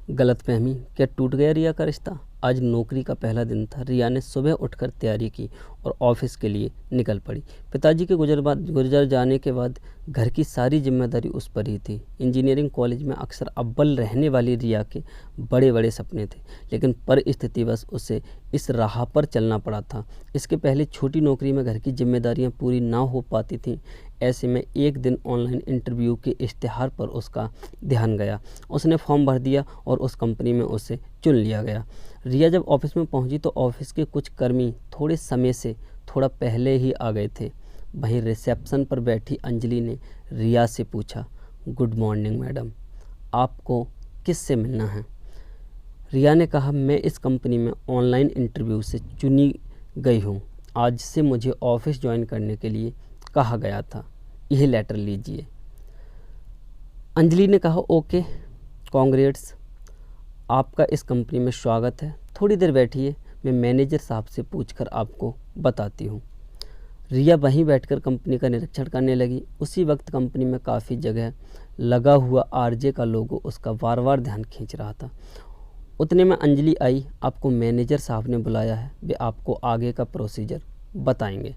गलतफहमी, क्या टूट गया रिया का रिश्ता? आज नौकरी का पहला दिन था। रिया ने सुबह उठकर तैयारी की और ऑफिस के लिए निकल पड़ी। पिताजी के गुजर जाने के बाद घर की सारी जिम्मेदारी उस पर ही थी। इंजीनियरिंग कॉलेज में अक्सर अव्वल रहने वाली रिया के बड़े बड़े सपने थे, लेकिन परिस्थितिवश उसे इस राह पर चलना पड़ा था। इसके पहले छोटी नौकरी में घर की जिम्मेदारियां पूरी ना हो पाती थीं। ऐसे में एक दिन ऑनलाइन इंटरव्यू के इश्तिहार पर उसका ध्यान गया। उसने फॉर्म भर दिया और उस कंपनी में उसे चुन लिया गया। रिया जब ऑफिस में पहुंची तो ऑफिस के कुछ कर्मी थोड़े समय से थोड़ा पहले ही आ गए थे। वहीं रिसेप्शन पर बैठी अंजलि ने रिया से पूछा, गुड मॉर्निंग मैडम, आपको किससे मिलना है? रिया ने कहा, मैं इस कंपनी में ऑनलाइन इंटरव्यू से चुनी गई हूँ। आज से मुझे ऑफिस ज्वाइन करने के लिए कहा गया था। यह लेटर लीजिए। अंजलि ने कहा, ओके, कांग्रेट्स, आपका इस कंपनी में स्वागत है। थोड़ी देर बैठिए, मैं मैनेजर साहब से पूछकर आपको बताती हूँ। रिया वहीं बैठकर कंपनी का निरीक्षण करने लगी। उसी वक्त कंपनी में काफ़ी जगह लगा हुआ आरजे का लोगो उसका बार बार ध्यान खींच रहा था। उतने में अंजलि आई। आपको मैनेजर साहब ने बुलाया है, वे आपको आगे का प्रोसीजर बताएंगे।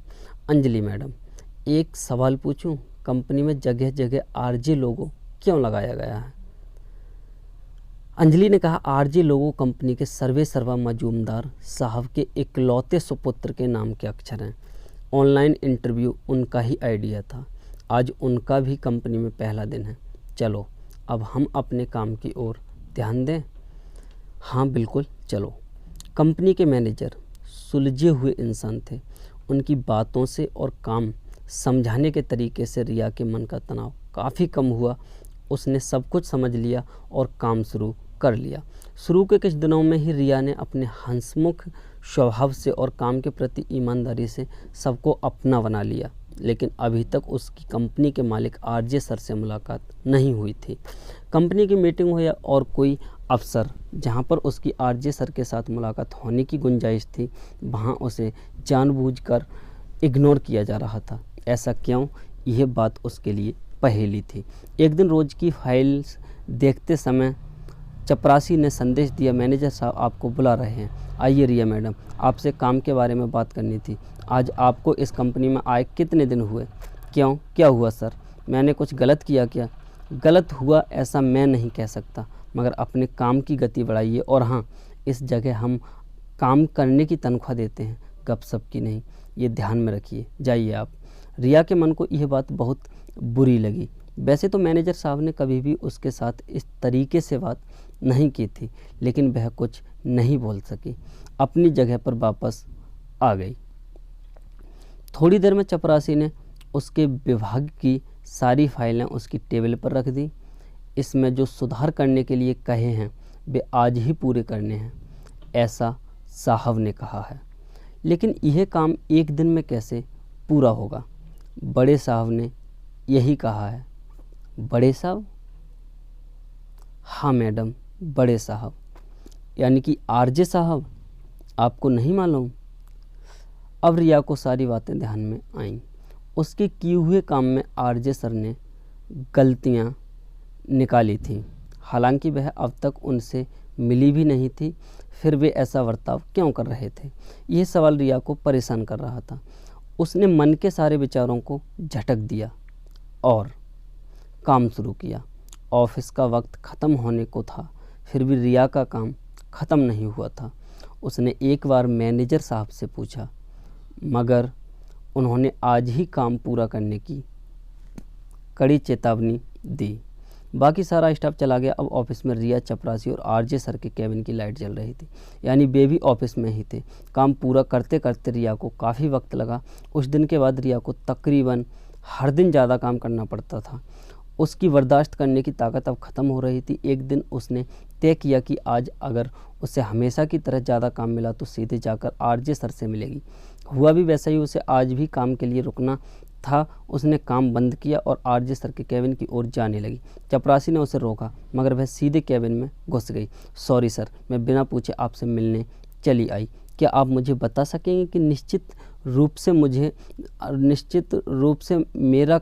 अंजलि मैडम, एक सवाल पूछूं, कंपनी में जगह जगह आरजे लोगो क्यों लगाया गया है? अंजलि ने कहा, आरजे लोगो कंपनी के सर्वे सर्वा मजूमदार साहब के इकलौते सुपुत्र के नाम के अक्षर हैं। ऑनलाइन इंटरव्यू उनका ही आइडिया था। आज उनका भी कंपनी में पहला दिन है। चलो अब हम अपने काम की ओर ध्यान दें। हाँ बिल्कुल, चलो। कंपनी के मैनेजर सुलझे हुए इंसान थे। उनकी बातों से और काम समझाने के तरीके से रिया के मन का तनाव काफ़ी कम हुआ। उसने सब कुछ समझ लिया और काम शुरू कर लिया। शुरू के कुछ दिनों में ही रिया ने अपने हंसमुख स्वभाव से और काम के प्रति ईमानदारी से सबको अपना बना लिया। लेकिन अभी तक उसकी कंपनी के मालिक आरजे सर से मुलाकात नहीं हुई थी। कंपनी की मीटिंग हो या और कोई अफसर जहां पर उसकी आरजे सर के साथ मुलाकात होने की गुंजाइश थी, वहां उसे जानबूझकर इग्नोर किया जा रहा था। ऐसा क्यों? यह बात उसके लिए पहेली थी। एक दिन रोज की फाइल्स देखते समय चपरासी ने संदेश दिया, मैनेजर साहब आपको बुला रहे हैं। आइए रिया मैडम, आपसे काम के बारे में बात करनी थी। आज आपको इस कंपनी में आए कितने दिन हुए? क्यों, क्या हुआ सर? मैंने कुछ गलत किया क्या? गलत हुआ ऐसा मैं नहीं कह सकता, मगर अपने काम की गति बढ़ाइए। और हाँ, इस जगह हम काम करने की तनख्वाह देते हैं, गपशप की नहीं। ये ध्यान में रखिए। जाइए आप। रिया के मन को यह बात बहुत बुरी लगी। वैसे तो मैनेजर साहब ने कभी भी उसके साथ इस तरीके से बात नहीं की थी, लेकिन वह कुछ नहीं बोल सकी। अपनी जगह पर वापस आ गई। थोड़ी देर में चपरासी ने उसके विभाग की सारी फाइलें उसकी टेबल पर रख दी। इसमें जो सुधार करने के लिए कहे हैं वे आज ही पूरे करने हैं, ऐसा साहब ने कहा है। लेकिन यह काम एक दिन में कैसे पूरा होगा? बड़े साहब ने यही कहा है। बड़े साहब? हाँ मैडम, बड़े साहब, यानी कि आरजे साहब। आपको नहीं मालूम? अब रिया को सारी बातें ध्यान में आईं। उसके किए हुए काम में आरजे सर ने गलतियां निकाली थीं। हालांकि वह अब तक उनसे मिली भी नहीं थी, फिर वे ऐसा बर्ताव क्यों कर रहे थे? यह सवाल रिया को परेशान कर रहा था। उसने मन के सारे विचारों को झटक दिया और काम शुरू किया। ऑफिस का वक्त ख़त्म होने को था, फिर भी रिया का काम ख़त्म नहीं हुआ था। उसने एक बार मैनेजर साहब से पूछा, मगर उन्होंने आज ही काम पूरा करने की कड़ी चेतावनी दी। बाकी सारा स्टाफ चला गया। अब ऑफिस में रिया, चपरासी और आरजे सर के केबिन की लाइट जल रही थी, यानी वे भी ऑफिस में ही थे। काम पूरा करते करते रिया को काफ़ी वक्त लगा। उस दिन के बाद रिया को तकरीबन हर दिन ज़्यादा काम करना पड़ता था। उसकी बर्दाश्त करने की ताकत अब ख़त्म हो रही थी। एक दिन उसने तय किया कि आज अगर उसे हमेशा की तरह ज़्यादा काम मिला तो सीधे जाकर आरजे सर से मिलेगी। हुआ भी वैसा ही। उसे आज भी काम के लिए रुकना था। उसने काम बंद किया और आरजे सर के केबिन की ओर जाने लगी। चपरासी ने उसे रोका, मगर वह सीधे केबिन में घुस गई। सॉरी सर, मैं बिना पूछे आपसे मिलने चली आई। क्या आप मुझे बता सकेंगे कि निश्चित रूप से मेरा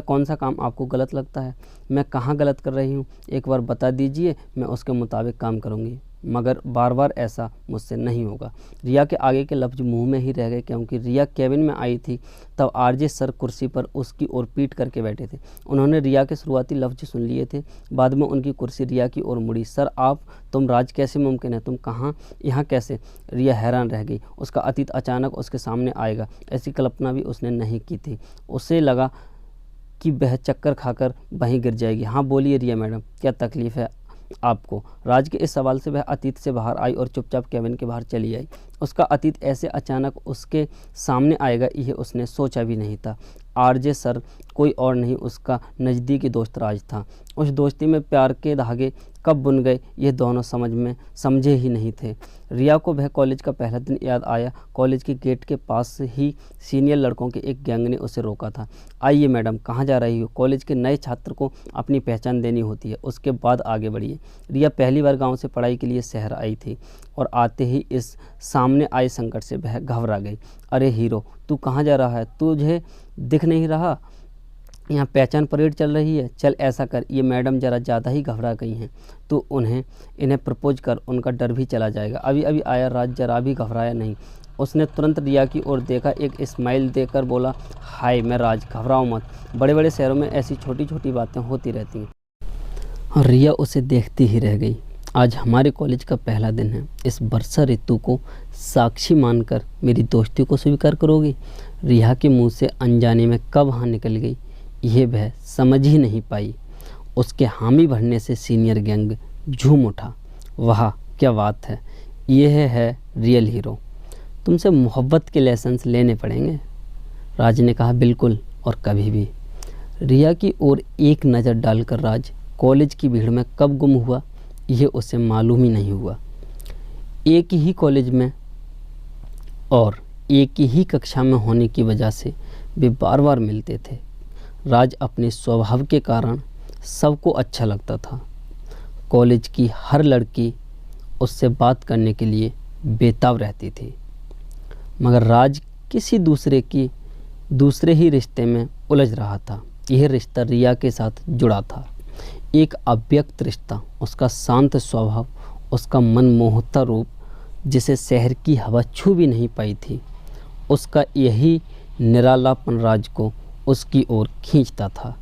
कौन सा काम आपको गलत लगता है? मैं कहाँ गलत कर रही हूँ? एक बार बता दीजिए, मैं उसके मुताबिक काम करूँगी, मगर बार बार ऐसा मुझसे नहीं होगा। रिया के आगे के लफ्ज़ मुंह में ही रह गए, क्योंकि रिया केबिन में आई थी तब आरजे सर कुर्सी पर उसकी ओर पीट करके बैठे थे। उन्होंने रिया के शुरुआती लफ्ज़ सुन लिए थे। बाद में उनकी कुर्सी रिया की ओर मुड़ी। सर तुम राज कैसे मुमकिन है? तुम कहाँ यहाँ कैसे? रिया हैरान रह गई। उसका अतीत अचानक उसके सामने आएगा, ऐसी कल्पना भी उसने नहीं की थी। उसे लगा कि वह चक्कर खाकर वहीं गिर जाएगी। हाँ बोलिए रिया मैडम, क्या तकलीफ़ है आपको? राज के इस सवाल से वह अतीत से बाहर आई और चुपचाप केबिन के बाहर चली आई। उसका अतीत ऐसे अचानक उसके सामने आएगा, यह उसने सोचा भी नहीं था। आरजे सर कोई और नहीं, उसका नज़दीकी दोस्त राज था। उस दोस्ती में प्यार के धागे कब बुन गए ये दोनों समझे ही नहीं थे। रिया को वह कॉलेज का पहला दिन याद आया। कॉलेज के गेट के पास ही सीनियर लड़कों के एक गैंग ने उसे रोका था। आइए मैडम, कहाँ जा रही हो? कॉलेज के नए छात्र को अपनी पहचान देनी होती है, उसके बाद आगे बढ़िए। रिया पहली बार गांव से पढ़ाई के लिए शहर आई थी और आते ही इस सामने आए संकट से वह घबरा गई। अरे हीरो, तू कहाँ जा रहा है? तुझे दिख नहीं रहा यहाँ पहचान परेड चल रही है? चल ऐसा कर, ये मैडम ज़रा ज़्यादा ही घबरा गई हैं, तो इन्हें प्रपोज कर, उनका डर भी चला जाएगा। अभी अभी आया राज जरा भी घबराया नहीं। उसने तुरंत रिया की ओर देखा, एक स्माइल देकर बोला, हाय मैं राज, घबराओ मत। बड़े बड़े शहरों में ऐसी छोटी छोटी बातें होती रहती हैं। रिया उसे देखती ही रह गई। आज हमारे कॉलेज का पहला दिन है। इस वर्षा ऋतु को साक्षी मानकर मेरी दोस्ती को स्वीकार करोगी? रिया के मुंह से अनजाने में कब हाँ निकल गई, यह वह समझ ही नहीं पाई। उसके हामी भरने से सीनियर गैंग झूम उठा। वाह क्या बात है, यह है रियल हीरो। तुमसे मोहब्बत के लेसन्स लेने पड़ेंगे। राज ने कहा, बिल्कुल और कभी भी। रिया की ओर एक नज़र डालकर राज कॉलेज की भीड़ में कब गुम हुआ यह उसे मालूम ही नहीं हुआ। एक ही कॉलेज में और एक ही कक्षा में होने की वजह से वे बार बार मिलते थे। राज अपने स्वभाव के कारण सबको अच्छा लगता था। कॉलेज की हर लड़की उससे बात करने के लिए बेताब रहती थी, मगर राज किसी दूसरे ही रिश्ते में उलझ रहा था। यह रिश्ता रिया के साथ जुड़ा था, एक अव्यक्त रिश्ता। उसका शांत स्वभाव, उसका मनमोहता रूप जिसे शहर की हवा छू भी नहीं पाई थी, उसका यही निरालापन राज को उसकी ओर खींचता था।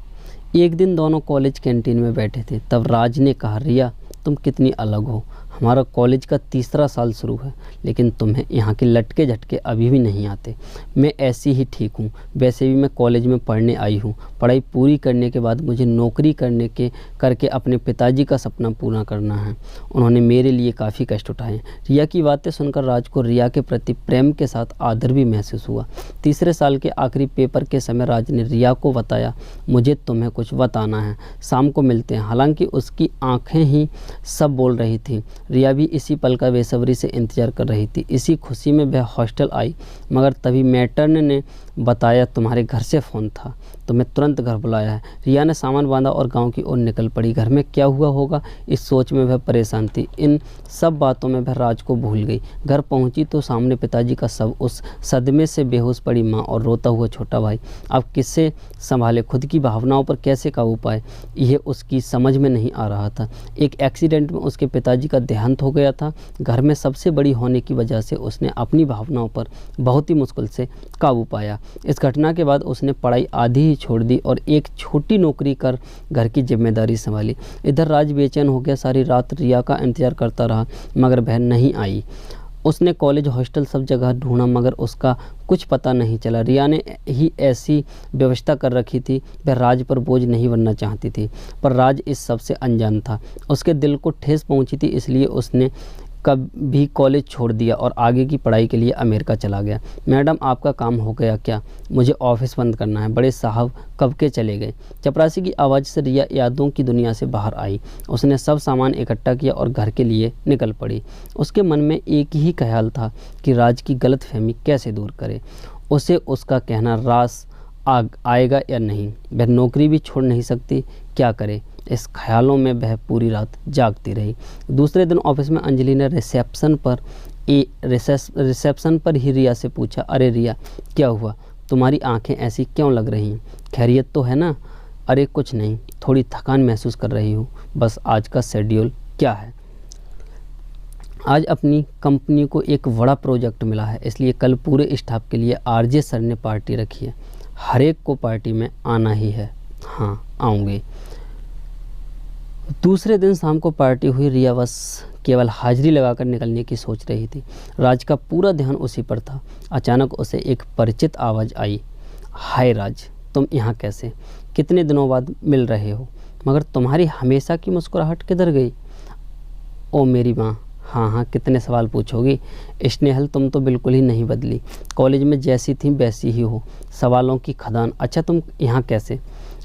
एक दिन दोनों कॉलेज कैंटीन में बैठे थे, तब राज ने कहा, रिया तुम कितनी अलग हो। हमारा कॉलेज का तीसरा साल शुरू है, लेकिन तुम्हें यहाँ के लटके झटके अभी भी नहीं आते। मैं ऐसी ही ठीक हूँ। वैसे भी मैं कॉलेज में पढ़ने आई हूँ। पढ़ाई पूरी करने के बाद मुझे नौकरी करके अपने पिताजी का सपना पूरा करना है। उन्होंने मेरे लिए काफ़ी कष्ट उठाए। रिया की बातें सुनकर राज को रिया के प्रति प्रेम के साथ आदर भी महसूस हुआ। तीसरे साल के आखिरी पेपर के समय राज ने रिया को बताया, मुझे तुम्हें कुछ बताना है, शाम को मिलते हैं। हालांकि उसकी आंखें ही सब बोल रही थी। रिया भी इसी पल का बेसब्री से इंतजार कर रही थी। इसी खुशी में वह हॉस्टल आई, मगर तभी मैटर्न ने बताया, तुम्हारे घर से फ़ोन था, तुम्हें तुरंत घर बुलाया है। रिया ने सामान बांधा और गांव की ओर निकल पड़ी। घर में क्या हुआ होगा इस सोच में वह परेशान थी। इन सब बातों में वह राज को भूल गई। घर पहुंची तो सामने पिताजी का शव, उस सदमे से बेहोश पड़ी माँ और रोता हुआ छोटा भाई। अब किससे संभाले, खुद की भावनाओं पर कैसे काबू पाए, यह उसकी समझ में नहीं आ रहा था। एक एक्सीडेंट में उसके पिताजी का देहांत हो गया था। घर में सबसे बड़ी होने की वजह से उसने अपनी भावनाओं पर बहुत ही मुश्किल से काबू पाया। इस घटना के बाद उसने पढ़ाई आधी ही छोड़ दी और एक छोटी नौकरी कर घर की जिम्मेदारी संभाली। इधर राज बेचैन हो गया। सारी रात रिया का इंतजार करता रहा, मगर वह नहीं आई। उसने कॉलेज, हॉस्टल सब जगह ढूंढा, मगर उसका कुछ पता नहीं चला। रिया ने ही ऐसी व्यवस्था कर रखी थी। वह राज पर बोझ नहीं बनना चाहती थी, पर राज इस सब से अनजान था। उसके दिल को ठेस पहुंची थी, इसलिए उसने कभी कॉलेज छोड़ दिया और आगे की पढ़ाई के लिए अमेरिका चला गया। मैडम आपका काम हो गया क्या? मुझे ऑफिस बंद करना है। बड़े साहब कब के चले गए? चपरासी की आवाज़ से रिया यादों की दुनिया से बाहर आई। उसने सब सामान इकट्ठा किया और घर के लिए निकल पड़ी। उसके मन में एक ही ख्याल था कि राज की गलतफहमी कैसे दूर करे। उसे उसका कहना रास आएगा या नहीं। वह नौकरी भी छोड़ नहीं सकती, क्या करे? इस ख्यालों में वह पूरी रात जागती रही। दूसरे दिन ऑफिस में अंजलि ने रिसेप्शन पर रिसेप्शन पर ही रिया से पूछा, अरे रिया क्या हुआ, तुम्हारी आंखें ऐसी क्यों लग रही हैं, खैरियत तो है ना। अरे कुछ नहीं, थोड़ी थकान महसूस कर रही हूँ, बस आज का शेड्यूल क्या है। आज अपनी कंपनी को एक बड़ा प्रोजेक्ट मिला है, इसलिए कल पूरे स्टाफ के लिए आरजे सर ने पार्टी रखी है। हर एक को पार्टी में आना ही है। हाँ आऊँगी। दूसरे दिन शाम को पार्टी हुई। रिया बस केवल हाजिरी लगाकर निकलने की सोच रही थी। राज का पूरा ध्यान उसी पर था। अचानक उसे एक परिचित आवाज़ आई, हाय राज, तुम यहाँ कैसे, कितने दिनों बाद मिल रहे हो, मगर तुम्हारी हमेशा की मुस्कुराहट किधर गई। ओ मेरी माँ, हाँ हाँ कितने सवाल पूछोगी। स्नेहल तुम तो बिल्कुल ही नहीं बदली, कॉलेज में जैसी थी वैसी ही हो, सवालों की खदान। अच्छा तुम यहाँ कैसे।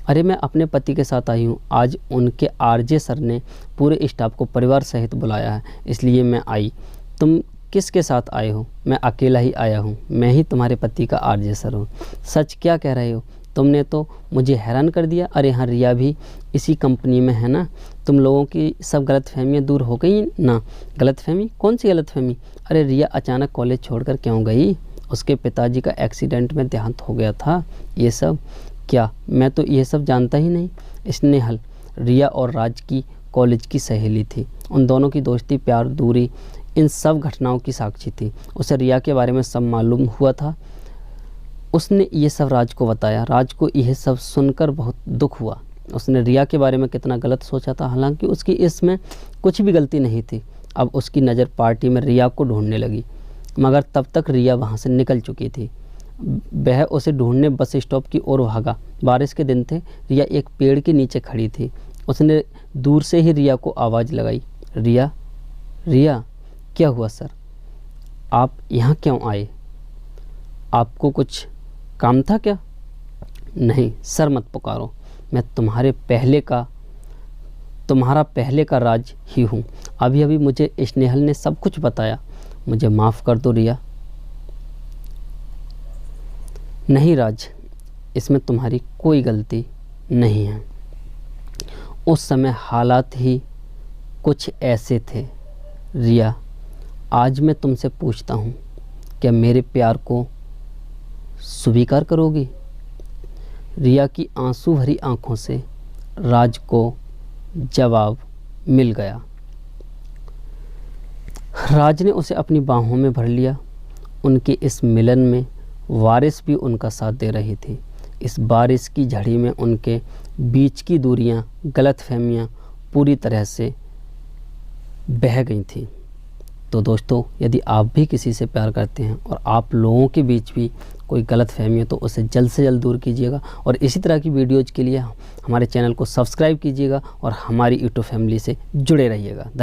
अरे मैं अपने पति के साथ आई हूँ, आज उनके आरजे सर ने पूरे स्टाफ को परिवार सहित बुलाया है, इसलिए मैं आई। तुम किसके साथ आए हो। मैं अकेला ही आया हूँ, मैं ही तुम्हारे पति का आरजे सर हूँ। सच क्या कह रहे हो, तुमने तो मुझे हैरान कर दिया। अरे हाँ, रिया भी इसी कंपनी में है ना। तुम लोगों की सब गलतफहमियाँ दूर हो गई ना। गलतफहमी, कौन सी गलतफहमी। अरे रिया अचानक कॉलेज छोड़कर क्यों गई, उसके पिताजी का एक्सीडेंट में देहांत हो गया था। ये सब क्या, मैं तो ये सब जानता ही नहीं। स्नेहल रिया और राज की कॉलेज की सहेली थी, उन दोनों की दोस्ती, प्यार, दूरी, इन सब घटनाओं की साक्षी थी। उसे रिया के बारे में सब मालूम हुआ था। उसने ये सब राज को बताया। राज को यह सब सुनकर बहुत दुख हुआ। उसने रिया के बारे में कितना गलत सोचा था, हालांकि उसकी इसमें कुछ भी गलती नहीं थी। अब उसकी नज़र पार्टी में रिया को ढूंढने लगी, मगर तब तक रिया वहाँ से निकल चुकी थी। वह उसे ढूंढने बस स्टॉप की ओर भागा। बारिश के दिन थे। रिया एक पेड़ के नीचे खड़ी थी। उसने दूर से ही रिया को आवाज़ लगाई, रिया, रिया। क्या हुआ सर, आप यहाँ क्यों आए, आपको कुछ काम था क्या। नहीं सर मत पुकारो, मैं तुम्हारा पहले का राज ही हूँ। अभी अभी मुझे स्नेहल ने सब कुछ बताया, मुझे माफ़ कर दो रिया। नहीं राज, इसमें तुम्हारी कोई गलती नहीं है। उस समय हालात ही कुछ ऐसे थे। रिया, आज मैं तुमसे पूछता हूँ, क्या मेरे प्यार को स्वीकार करोगी। रिया की आंसू भरी आंखों से राज को जवाब मिल गया। राज ने उसे अपनी बाहों में भर लिया। उनके इस मिलन में बारिश भी उनका साथ दे रही थी। इस बारिश की झड़ी में उनके बीच की दूरियां, गलतफहमियां पूरी तरह से बह गई थीं। तो दोस्तों, यदि आप भी किसी से प्यार करते हैं और आप लोगों के बीच भी कोई गलतफहमी है तो उसे जल्द से जल्द दूर कीजिएगा। और इसी तरह की वीडियोज़ के लिए हमारे चैनल को सब्सक्राइब कीजिएगा और हमारी यूट्यूब फैमिली से जुड़े रहिएगा।